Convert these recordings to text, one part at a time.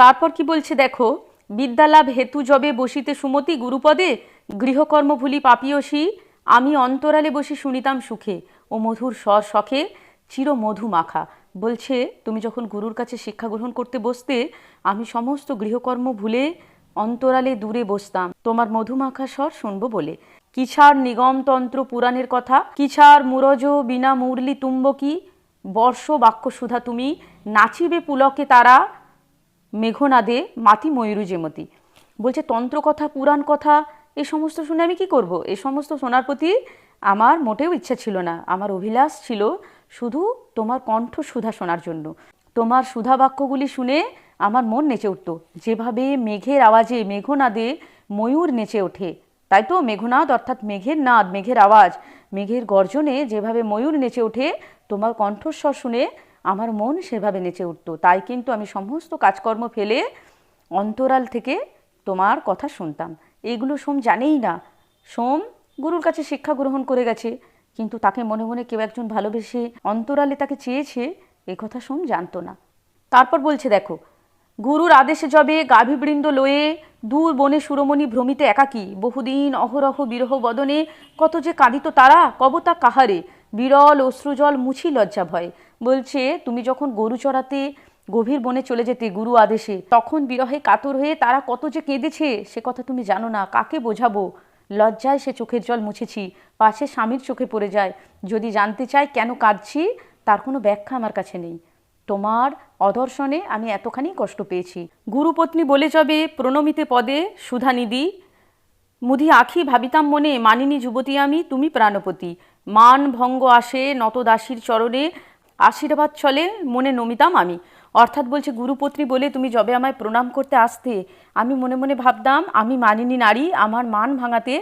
তারপর কি বলছে দেখো, বিদ্যালাভ হেতু যবে বসিতে সুমতি গুরুপদে, গৃহকর্ম ভুলি পাপিয়সী, আমি অন্তরালে বসি শুনিতাম সুখে, ও মধুর স্বর শখে চির মধু মাখা। বলছে তুমি যখন গুরুর কাছে শিক্ষা গ্রহণ করতে বসতে, আমি সমস্ত গৃহকর্ম ভুলে অন্তরালে দূরে বসতাম তোমার মধুমাখা স্বর শুনবো বলে। কিছার নিগমতন্ত্র পুরাণের কথা, কিছার মুরজ বিনা মুরলি তুম্বকী, বর্ষ বাক্য সুধা তুমি, নাচিবে পুলকে তারা, মেঘনাদে মাতি ময়ূরী যেমতি। বলছে তন্ত্রকথা পুরাণ কথা এই সমস্ত শুনে আমি কি করব? এই সমস্ত শোনার প্রতি আমার মোটেও ইচ্ছা ছিল না। আমার অভিলাষ ছিল শুধু তোমার কণ্ঠ সুধা শোনার জন্য। তোমার সুধা বাক্যগুলি শুনে আমার মন নেচে উঠত, যেভাবে মেঘের আওয়াজে মেঘনাদে ময়ূর নেচে ওঠে। তাই তো মেঘনাদ অর্থাৎ মেঘের নাদ, মেঘের আওয়াজ, মেঘের গর্জনে যেভাবে ময়ূর নেচে ওঠে, তোমার কণ্ঠস্বর শুনে আমার মন সেভাবে নেচে উঠত। তাই কিন্তু আমি সমস্ত কাজকর্ম ফেলে অন্তরাল থেকে তোমার কথা শুনতাম। এইগুলো সোম জানেই না। সোম গুরুর কাছে শিক্ষা গ্রহণ করে গেছে, কিন্তু তাকে মনে মনে কেউ একজন ভালোবেসে অন্তরালে তাকে চেয়েছে, এ কথা সোম জানতো না। তারপর বলছে দেখো, গুরুর আদেশে যবে গাভীবৃন্দ লয়ে, দূর বনে সুরমণি ভ্রমিতে একাকী, বহুদিন অহরহ বিরহ বদনে, কত যে কাঁদিত তারা, কবতা কাহারে, বিরল অশ্রুজল মুছি লজ্জা ভয়। বলছে তুমি যখন গরু চড়াতে গভীর বনে চলে যেতে গুরু আদেশে, তখন বিরহে কাতর হয়ে তারা কত যে কেঁদেছে সে কথা তুমি জানো না। কাকে বোঝাবো? লজ্জায় সে চোখের জল মুছেছি, পাশে স্বামীর চোখে পড়ে যায়। যদি জানতে চাই কেন কাঁদছি, তার কোনো ব্যাখ্যা আমার কাছে নেই। তোমার অদর্শনে আমি এতখানি কষ্ট পেয়েছি। গুরুপত্নী বলে যবে প্রণমিতে পদে সুধানিধি, মুধি আঁখি ভাবিতাম মনে, মানিনী যুবতী আমি তুমি প্রাণপতি, মান ভঙ্গ আসে নত দাসীর চরণে, আশীর্বাদ চলে মনে নমিতাম আমি। অর্থাৎ বলছে গুরুপত্নী বলে তুমি যবে আমায় প্রণাম করতে আসতে, আমি মনে মনে ভাবতাম আমি মানিনী নারী, আমার মান ভাঙাতে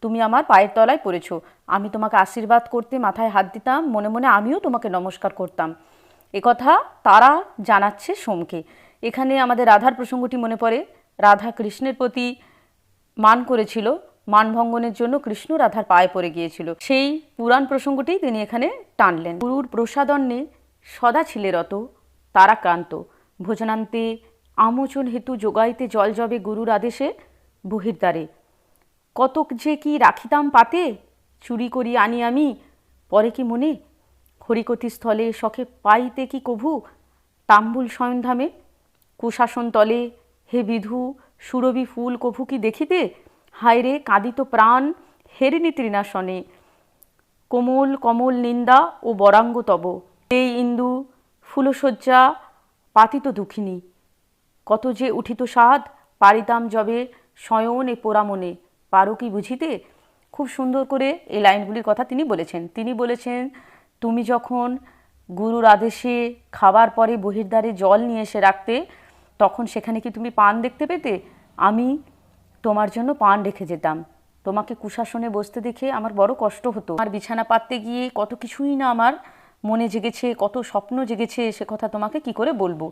তুমি আমার পায়ের তলায় পড়েছ। আমি তোমাকে আশীর্বাদ করতে মাথায় হাত দিতাম, মনে মনে আমিও তোমাকে নমস্কার করতাম। একথা তারা জানাচ্ছে সোমকে। এখানে আমাদের রাধার প্রসঙ্গটি মনে পড়ে। রাধা কৃষ্ণের প্রতি মান করেছিল, মানভঙ্গনের জন্য কৃষ্ণ রাধার পায়ে পড়ে গিয়েছিল। সেই পুরাণ প্রসঙ্গটি তিনি এখানে টানলেন। গুরুর প্রসাদন্নে সদা ছিলে রত, তারাক্রান্ত, ভোজনান্তে আমোচন হেতু যোগাইতে জল যবে গুরুর আদেশে বহির্দ্বারে, কতক যে কি রাখিতাম পাতে, চুরি করি আনি আমি পরে কি মনে, হরিকথি স্থলে শখে পাইতে কি কভু, তাম্বুল শয়নধামে কুশাসন তলে, হে বিধু সুরভি ফুল কভু কি দেখিতে, হায়রে কাঁদিত প্রাণ হেরিণী তৃণাসনে, কোমল কমল নিন্দা ও বরাঙ্গ তব, এই ইন্দু ফুলশয্যা পাতিত দুঃখিনী, কত যে উঠিত সাধ পারিতাম যবে শয়ন এ পোড়ামনে, পারো কি বুঝিতে। খুব সুন্দর করে এই লাইনগুলির কথা তিনি বলেছেন। তিনি বলেছেন তুমি যখন গুরুর আদেশে খাবার পরে বহির্দ্বারে জল নিয়ে এসে রাখতে, তখন সেখানে কি তুমি পান দেখতে পেতে? আমি তোমার জন্য পান রেখে যেতাম। তোমাকে কুশাসনে বসতে দেখে আমার বড় কষ্ট হতো। আমার বিছানা পাততে গিয়ে কত কিছুই না আমার মনে জেগেছে, কত স্বপ্ন জেগেছে, সে কথা তোমাকে কি করে বলবো।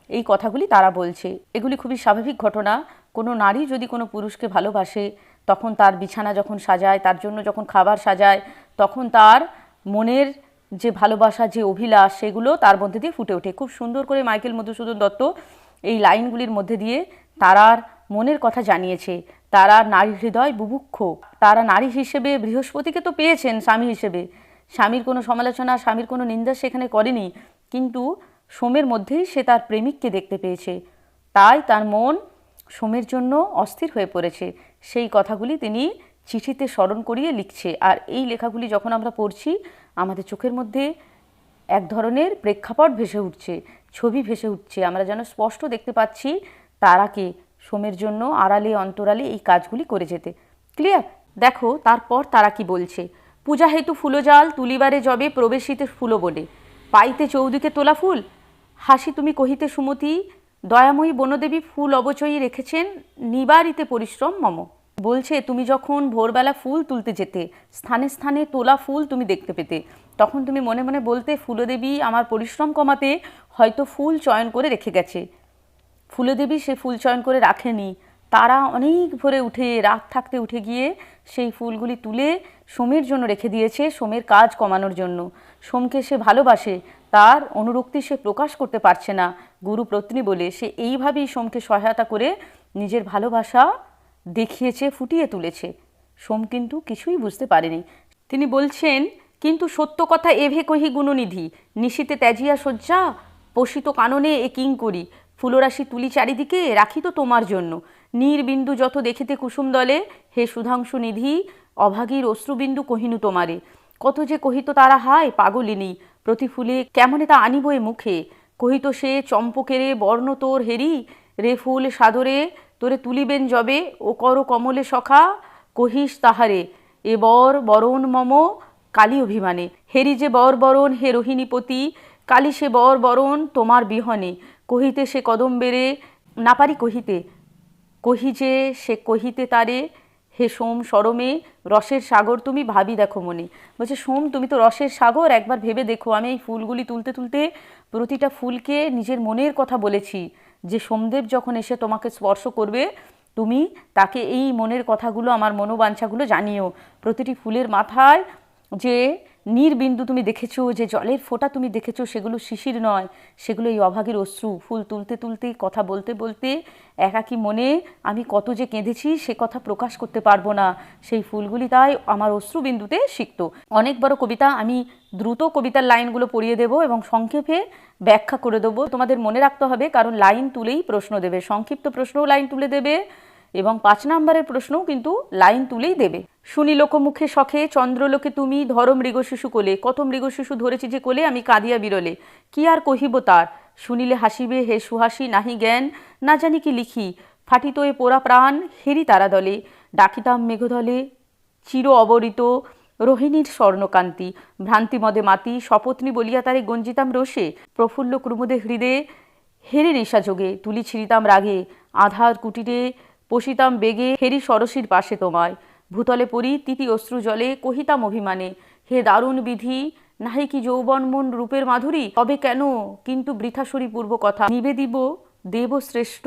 এই কথাগুলি তারা বলছে। এগুলি খুবই স্বাভাবিক ঘটনা। কোনো নারী যদি কোনো পুরুষকে ভালোবাসে, তখন তার বিছানা যখন সাজায়, তার জন্য যখন খাবার সাজায়, তখন তার মনের যে ভালোবাসা, যে অভিলাষ, সেগুলো তার মধ্যে দিয়ে ফুটে ওঠে। খুব সুন্দর করে মাইকেল মধুসূদন দত্ত এই লাইনগুলির মধ্যে দিয়ে তারার মনের কথা জানিয়েছে। তারা নারী হৃদয় বুভুক্ষ। তারা নারী হিসেবে বৃহস্পতিকে তো পেয়েছেন স্বামী হিসেবে, স্বামীর কোনো সমালোচনা, স্বামীর কোনো নিন্দা সেখানে করেনি, কিন্তু সোমের মধ্যেই সে তার প্রেমিককে দেখতে পেয়েছে। তাই তার মন সোমের জন্য অস্থির হয়ে পড়েছে। সেই কথাগুলি তিনি চিঠিতে স্মরণ করিয়ে লিখছে। আর এই লেখাগুলি যখন আমরা পড়ছি, আমাদের চোখের মধ্যে এক ধরনের প্রেক্ষাপট ভেসে উঠছে, ছবি ভেসে উঠছে। আমরা যেন স্পষ্ট দেখতে পাচ্ছি তারাকে সোমের জন্য আড়ালে অন্তরালে এই কাজগুলি করে যেতে। ক্লিয়ার? দেখো তারপর তারা কি বলছে। পূজা হেতু ফুলজাল তুলিবারে যবে প্রবেশিতে ফুলবনে, পাইতে চৌদিকে তোলা ফুল, হাসি তুমি কহিতে সুমতি, দয়াময়ী বনদেবী ফুল অবচয়ী রেখেছেন নিবারিতে পরিশ্রম মম। বলছে তুমি যখন ভোরবেলা ফুল তুলতে যেতে, স্থানে স্থানে তোলা ফুল তুমি দেখতে পেতে, তখন তুমি মনে মনে বলতে ফুলদেবী আমার পরিশ্রম কমাতে হয়তো ফুল চয়ন করে রেখে গেছে। ফুলদেবী সে ফুল চয়ন করে রাখেনি, তারা অনেক ভোরে উঠে, রাত থাকতে উঠে গিয়ে সেই ফুলগুলি তুলে সোমের জন্য রেখে দিয়েছে, সোমের কাজ কমানোর জন্য। সোমকে সে ভালোবাসে, তার অনুরক্তি সে প্রকাশ করতে পারছে না গুরু পত্নী বলে। সে এইভাবেই সোমকে সহায়তা করে নিজের ভালোবাসা দেখিয়েছে, ফুটিয়ে তুলেছে। সোম কিন্তু কিছুই বুঝতে পারেনি। তিনি বলছেন, কিন্তু সত্য কথা এভে কহি গুণনিধি, নিশীতে ত্যাজিয়া শয্যা, পোষিত কাননে এ কিং করি, ফুলরাশি তুলি চারিদিকে রাখি তো তোমার জন্য, নীরবিন্দু যত দেখিতে কুসুম দলে, হে সুধাংশু নিধি, অভাগীর অশ্রুবিন্দু কহিনু তোমারে, কত যে কহিত তারা হায় পাগলিনী, প্রতি ফুলে কেমনে তা আনিব এ মুখে, কহিত সে চম্পকেরে বর্ণ তোর হেরি, রে ফুল সাদরে তোরে তুলিবেন যবে, ও কর কমলে সখা, কহিস তাহারে এ বর বরণ মম কালী অভিমানে, হেরি যে বর বরণ হে রোহিণীপতি, কালী সে বর বরণ তোমার বিহনে, কহিতে সে কদম্বেরে না পারি কহিতে, কহি যে সে কহিতে তারে, হে সোম সরমে রসের সাগর তুমি ভাবি দেখো মনে। বলছে, সোম তুমি তো রসের সাগর, একবার ভেবে দেখো। আমি এই ফুলগুলি তুলতে তুলতে প্রতিটা ফুলকে নিজের মনের কথা বলেছি, যে সোমদেব যখন এসে তোমাকে স্পর্শ করবে তুমি তাকে এই মনের কথাগুলো, আমার মনোবাঞ্ছাগুলো জানিও। প্রতিটি ফুলের মাথায় যে নীরবিন্দু তুমি দেখেছো, যে জলের ফোঁটা তুমি দেখেছো, সেগুলো শিশির নয়, সেগুলো এই অভাগীর অশ্রু। ফুল তুলতে তুলতে, কথা বলতে বলতে একাকী মনে আমি কত যে কেঁদেছি সে কথা প্রকাশ করতে পারবো না, সেই ফুলগুলি তাই আমার অশ্রুবিন্দুতে সিক্ত। অনেক বড় কবিতা, আমি দ্রুত কবিতার লাইনগুলো পড়িয়ে দেবো এবং সংক্ষেপে ব্যাখ্যা করে দেবো। তোমাদের মনে রাখতে হবে, কারণ লাইন তুলেই প্রশ্ন দেবে, সংক্ষিপ্ত প্রশ্নও লাইন তুলে দেবে এবং 5 নম্বরের প্রশ্নও কিন্তু লাইন তুলেই দেবে। শুনি লোকমুখে শখে চন্দ্রলোকে তুমি, ধরো মৃগশিশু কোলে, কত মৃগশিশু ধরেছি যে কোলে, আমি কাঁদিয়া বিরলে, কি আর কহিব তার, শুনিলে হাসিবে হে সুহাসী, নাহি জ্ঞান না জানি কি লিখি, ফাটিত এ পোড়া প্রাণ হেরি তারা দলে, ডাকিতাম মেঘদলে চির অবরিত, রোহিণীর স্বর্ণকান্তি, ভ্রান্তি মদে মাতি, স্বপত্নী বলিয়া তারে গঞ্জিতাম রোষে, প্রফুল্ল ক্রুমুদে হৃদে হেরি নেশা যোগে, তুলি ছিঁড়িতাম রাগে, আধার কুটিরে পশিতাম বেগে, হেরি সরসীর পাশে তোমায়, ভূতলে পড়ি তিতি অশ্রু জলে, কহিতাম অভিমানে, হে দারুণ বিধি, নাহি কি যৌবন মন রূপের মাধুরী, তবে কেন কিন্তু বৃথাসরী পূর্ব কথা, নিবেদিব দেব শ্রেষ্ঠ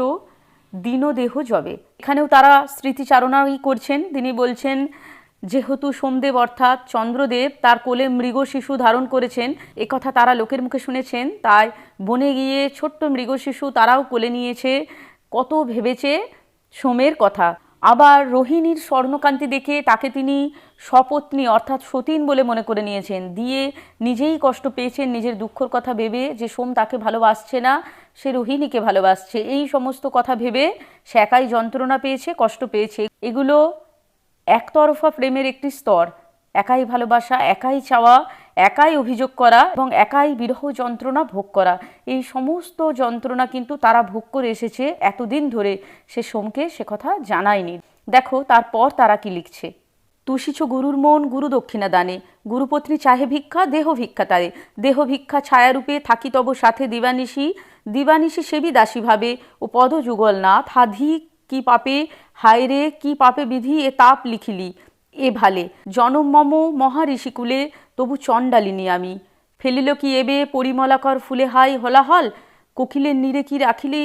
দীন দেহ যবে। এখানেও তারা স্মৃতিচারণাই করছেন। তিনি বলছেন, যেহেতু সোমদেব অর্থাৎ চন্দ্রদেব তার কোলে মৃগ শিশু ধারণ করেছেন, একথা তারা লোকের মুখে শুনেছেন, তাই বনে গিয়ে ছোট্ট মৃগ শিশু তারাও কোলে নিয়েছে, কত ভেবেছে সোমের কথা। আবার রোহিণীর স্বর্ণকান্তি দেখে তাকে তিনি স্বপত্নী অর্থাৎ সতীন বলে মনে করে নিয়েছেন, দিয়ে নিজেই কষ্ট পেয়েছেন নিজের দুঃখর কথা ভেবে, যে সোম তাকে ভালোবাসছে না, সে রোহিণীকে ভালোবাসছে, এই সমস্ত কথা ভেবে সে একাই যন্ত্রণা পেয়েছে, কষ্ট পেয়েছে। এগুলো একতরফা প্রেমের একটি স্তর, একাই ভালোবাসা, একাই চাওয়া, একাই অভিযোগ করা এবং একাই বিরহ যন্ত্রণা ভোগ করা, এই সমস্ত যন্ত্রণা কিন্তু তারা ভোগ করে এসেছে এতদিন ধরে, সে সোমকে সে কথা জানায়নি। দেখো তারপর তারা কি লিখছে, তুষিছ গুরুর মন গুরু দক্ষিণা দানে, গুরুপত্নী চাহে ভিক্ষা দেহ ভিক্ষা তারে, দেহ ভিক্ষা ছায়ারূপে থাকি তব সাথে দিবানিশি, দিবানিশি সেবি দাসী ভাবে, ও পদ যুগল নাথ, হাধি কি পাপে হায়রে কি পাপে বিধি এ তাপ লিখিলি, এ ভালে জনম মম মহাঋষিকুলে, তবু চণ্ডালিনী আমি, ফেলিল কি এবে পরিমলাকর ফুলে হাই হলাহল, কোকিলের নীরে কি রাখিলি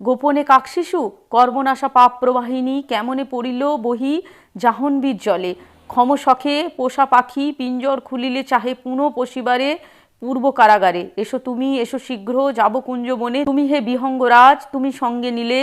গোপনে কাকশিশু, কর্মনাশা পাপ প্রবাহিনী, কেমনে পড়িল বহি জাহ্নবীর জলে, ক্ষম শখে পোষা পাখি পিঞ্জর খুলিলে চাহে পুনঃ পশিবারে পূর্ব কারাগারে, এসো তুমি এসো শীঘ্র যাব কুঞ্জ বনে, তুমি হে বিহঙ্গরাজ তুমি সঙ্গে নিলে,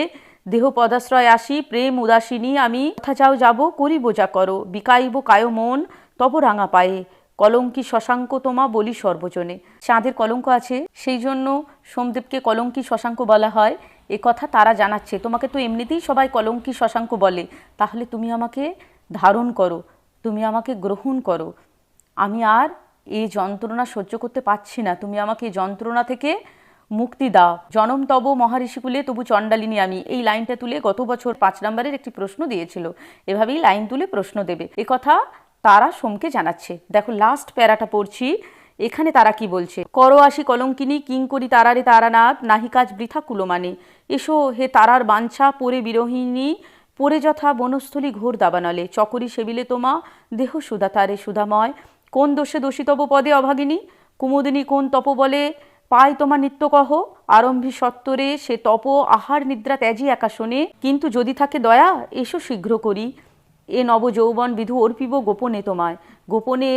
দেহ পদাশ্রয় আসি প্রেম উদাসিনী আমি, কথা যাও যাব করিব যা করো, বিকাইব কায় মন তব রাঙা পায়ে, কলঙ্কি শশাঙ্ক তোমা বলি সর্বজনে। চাঁদের কলঙ্ক আছে, সেই জন্য সোমদেবকে কলঙ্কি শশাঙ্ক বলা হয়, এ কথা তারা জানাচ্ছে, তোমাকে তো এমনিতেই সবাই কলঙ্কি শশাঙ্ক বলে, তাহলে তুমি আমাকে ধারণ করো, তুমি আমাকে গ্রহণ করো, আমি আর এই যন্ত্রণা সহ্য করতে পারছি না, তুমি আমাকে এই যন্ত্রণা থেকে মুক্তি দাও, জনম তব মহাঋষিকুলে তবু চণ্ডালিনী আমি। এই লাইনটা তুলে গত বছর 5 নম্বরের একটি প্রশ্ন দিয়েছিল, এভাবেই লাইন তুলে প্রশ্ন দেবে, এ কথা তারা সোমকে জানাচ্ছে। দেখো লাস্ট প্যারাটা পড়ছি, এখানে তারা কি বলছে, করো আসি কলঙ্কিনী কিং করি তারারে তারানাথ, নাহি কাজ বৃথা কুলমানে, এসো হে তারার বাঞ্ছা পরে বিরোহিণী, পরে যথা বনস্থলী ঘোর দাবানলে, চকরি সেবিলে তোমা দেহ সুধা তারে সুধাময়, কোন দোষে দোষিতব পদে অভাগিনী, কুমুদিনী কোন তপ বলে পায় তোমার নিত্য কহ, আরম্ভী সত্তরে সে তপ আহার নিদ্রা ত্যাজি একা শোনে, কিন্তু যদি থাকে দয়া এসো শীঘ্র করি, এ নব যৌবন বিধু অর্পিব গোপনে তোমায়, গোপনে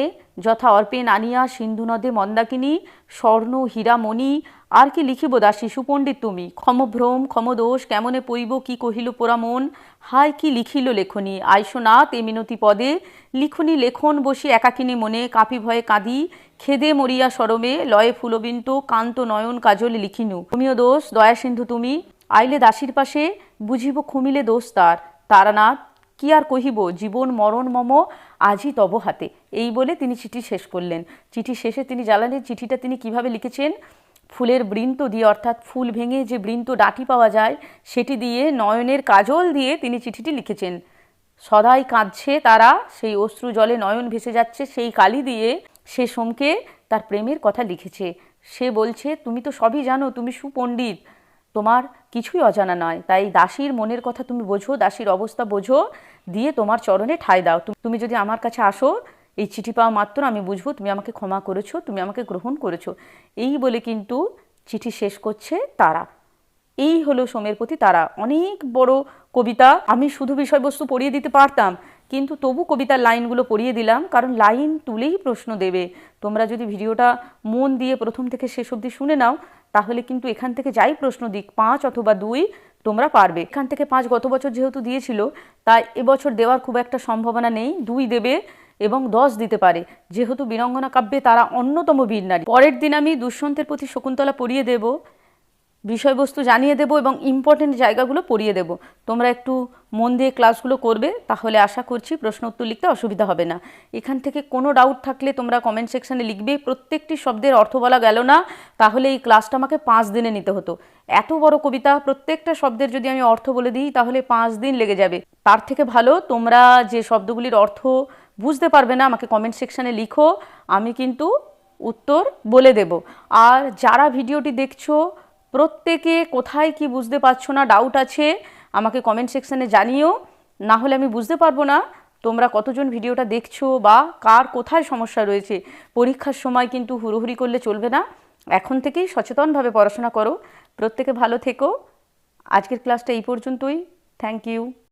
যথা অর্পেন আনিয়া সিন্ধু নদে মন্দাকিনী স্বর্ণ হীরামণি আর কি লিখিব দাসী সুপণ্ডিত তুমি ক্ষমভ্রম ক্ষমদোষ কেমনে পইব কি কহিল পোড়া মন হায় কি লিখিল লেখনি আইসোনাথ এ মিনতি পদে লিখনি লেখন বসি একাকিনী মনে কাঁপি ভয়ে কাঁদি খেদে মরিয়া সরমে লয়ে ফুলবিন্ত কান্ত নয়ন কাজল লিখিনু তুমিও দোষ দয়া সিন্ধু তুমি আইলে দাসীর পাশে বুঝিব খুমিলে দোষ তারানাথ কি আর কহিব জীবন মরণ মম আজই তব হাতে এই বলে তিনি চিঠি শেষ করলেন। চিঠি শেষে তিনি জানালেন চিঠিটা তিনি কিভাবে লিখেছেন। ফুলের বৃন্ত দিয়ে অর্থাৎ ফুল ভেঙে যে বৃন্ত ডাঁটি পাওয়া যায় সেটি দিয়ে নয়নের কাজল দিয়ে তিনি চিঠিটি লিখেছেন। সদাই কাঁদছে তারা, সেই অশ্রু জলে নয়ন ভেসে যাচ্ছে, সেই কালি দিয়ে সে সোমকে তার প্রেমের কথা লিখেছে। সে বলছে তুমি তো সবই জানো, তুমি সুপণ্ডিত, তোমার কিছুই অজানা নয়, তাই দাসীর মনের কথা তুমি বোঝো, দাসীর অবস্থা বোঝো, দিয়ে তোমার চরণে ঠাঁই দাও। তুমি যদি আমার কাছে আসো, এই চিঠি পাওয়া মাত্র আমি বুঝবো তুমি আমাকে ক্ষমা করেছো, তুমি আমাকে গ্রহণ করেছো। এই বলে কিন্তু চিঠি শেষ করছে তারা। এই হলো সোমের প্রতি তারা। অনেক বড় কবিতা, আমি শুধু বিষয়বস্তু পড়িয়ে দিতে পারতাম, কিন্তু তবু কবিতার লাইনগুলো পড়িয়ে দিলাম, কারণ লাইন তুলেই প্রশ্ন দেবে। তোমরা যদি ভিডিওটা মন দিয়ে প্রথম থেকে শেষ অবধি শুনে নাও, তাহলে কিন্তু এখান থেকে যাই প্রশ্ন দিক 5 অথবা 2 তোমরা পারবে। এখান থেকে 5 গত বছর যেহেতু দিয়েছিল, তাই এবছর দেওয়ার খুব একটা সম্ভাবনা নেই। 2 দেবে এবং 10 দিতে পারে, যেহেতু বীরাঙ্গনা কাব্যে তারা অন্যতম বীর নারী। পরের দিন আমি দুষ্যন্তের প্রতি শকুন্তলা পড়িয়ে দেব, বিষয়বস্তু জানিয়ে দেব এবং ইম্পর্টেন্ট জায়গাগুলো পড়িয়ে দেব। তোমরা একটু মন দিয়ে ক্লাসগুলো করবে, তাহলে আশা করছি প্রশ্ন উত্তর লিখতে অসুবিধা হবে না। এখান থেকে কোনো ডাউট থাকলে তোমরা কমেন্ট সেকশানে লিখবে। প্রত্যেকটি শব্দের অর্থ বলা গেল না, তাহলে এই ক্লাসটা আমাকে 5 দিনে নিতে হতো। এত বড় কবিতা, প্রত্যেকটা শব্দের যদি আমি অর্থ বলে দিই তাহলে 5 দিন লেগে যাবে। তার থেকে ভালো তোমরা যে শব্দগুলির অর্থ বুঝতে পারবে না আমাকে কমেন্ট সেকশানে লিখো, আমি কিন্তু উত্তর বলে দেব। আর যারা ভিডিওটি দেখছো প্রত্যেকে কোথায় কি বুঝতে পারছো না, ডাউট আছে, আমাকে কমেন্ট সেকশানে জানিও, না হলে আমি বুঝতে পারবো না তোমরা কতজন ভিডিওটা দেখছো বা কার কোথায় সমস্যা রয়েছে। পরীক্ষার সময় কিন্তু হুড়োহুড়ি করলে চলবে না, এখন থেকেই সচেতনভাবে পড়াশোনা করো। প্রত্যেকে ভালো থেকো। আজকের ক্লাসটা এই পর্যন্তই। Thank you.